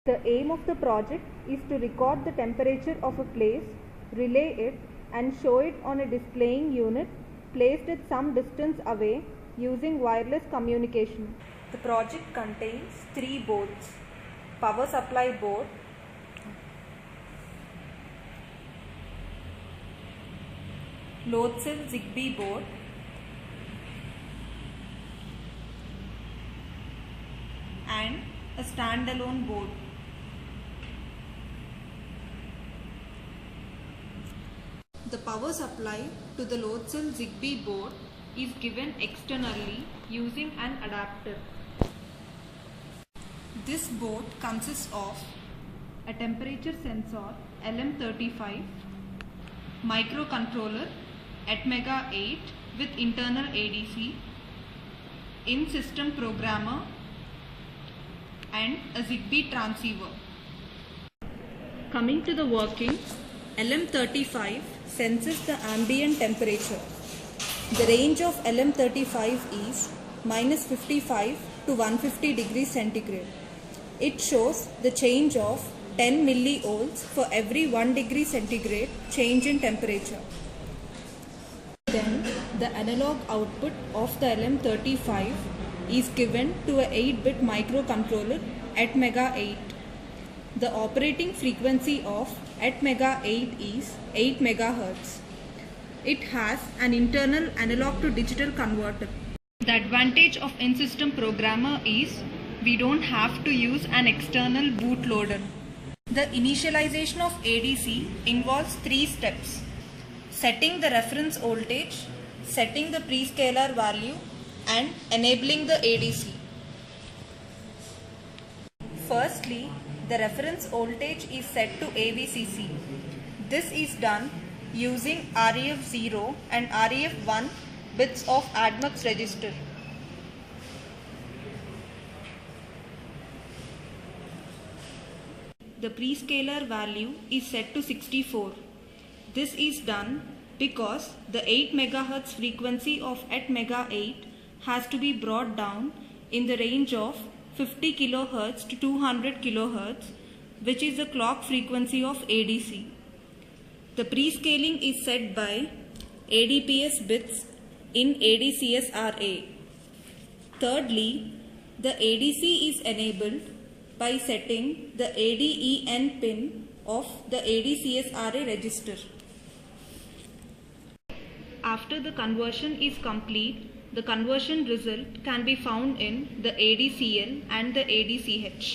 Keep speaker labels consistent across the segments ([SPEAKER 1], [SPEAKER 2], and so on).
[SPEAKER 1] The aim of the project is to record the temperature of a place, relay it, and show it on a displaying unit placed at some distance away using wireless communication. The project contains 3 boards: power supply board, load cell Zigbee board, and a standalone board. The power supply to the load cell Zigbee board is given externally using an adapter. This board consists of a temperature sensor LM35, microcontroller Atmega 8 with internal ADC, in-system programmer, and a Zigbee transceiver. Coming to the working, LM35 senses the ambient temperature. The range of LM35 is -55 to 150 degrees centigrade. It shows the change of 10 millivolts for every 1 degree centigrade change in temperature. Then the analog output of the LM35 is given to a 8-bit microcontroller Atmega 8. The operating frequency of Atmega 8 is 8 MHz. It has an internal analog to digital converter. The advantage of in-system programmer is we don't have to use an external bootloader. The initialization of ADC involves 3 steps: setting the reference voltage, setting the prescaler value, and enabling the ADC. Firstly, the reference voltage is set to AVCC. This is done using REF0 and REF1 bits of ADMUX register. The prescaler value is set to 64. This is done because the 8 MHz frequency of Atmega 8 has to be brought down in the range of 50 kHz to 200 kHz, which is the clock frequency of ADC. The prescaling is set by ADPS bits in ADCS RA. Thirdly, the ADC is enabled by setting the ADEN pin of the ADCS RA register. After the conversion is complete, the conversion result can be found in the ADCL and the ADCH.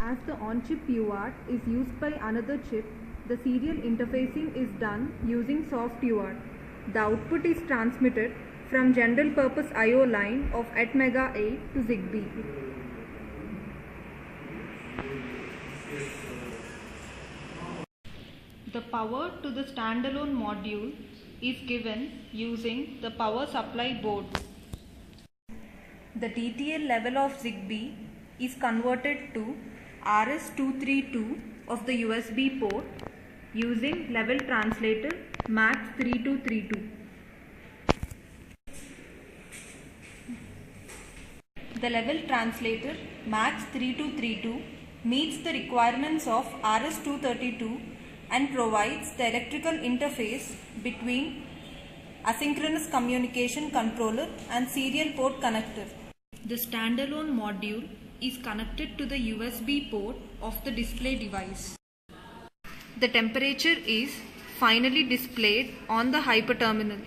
[SPEAKER 1] As the on-chip UART is used by another chip, the serial interfacing is done using soft UART. The output is transmitted from general purpose I/O line of Atmega 8 to Zigbee. The power to the standalone module is given using the power supply board. The TTL level of Zigbee is converted to RS232 of the USB port using level translator MAX3232. The level translator MAX3232 meets the requirements of RS232 and provides the electrical interface between asynchronous communication controller and serial port connector. The standalone module is connected to the USB port of the display device. The temperature is finally displayed on the hyperterminal.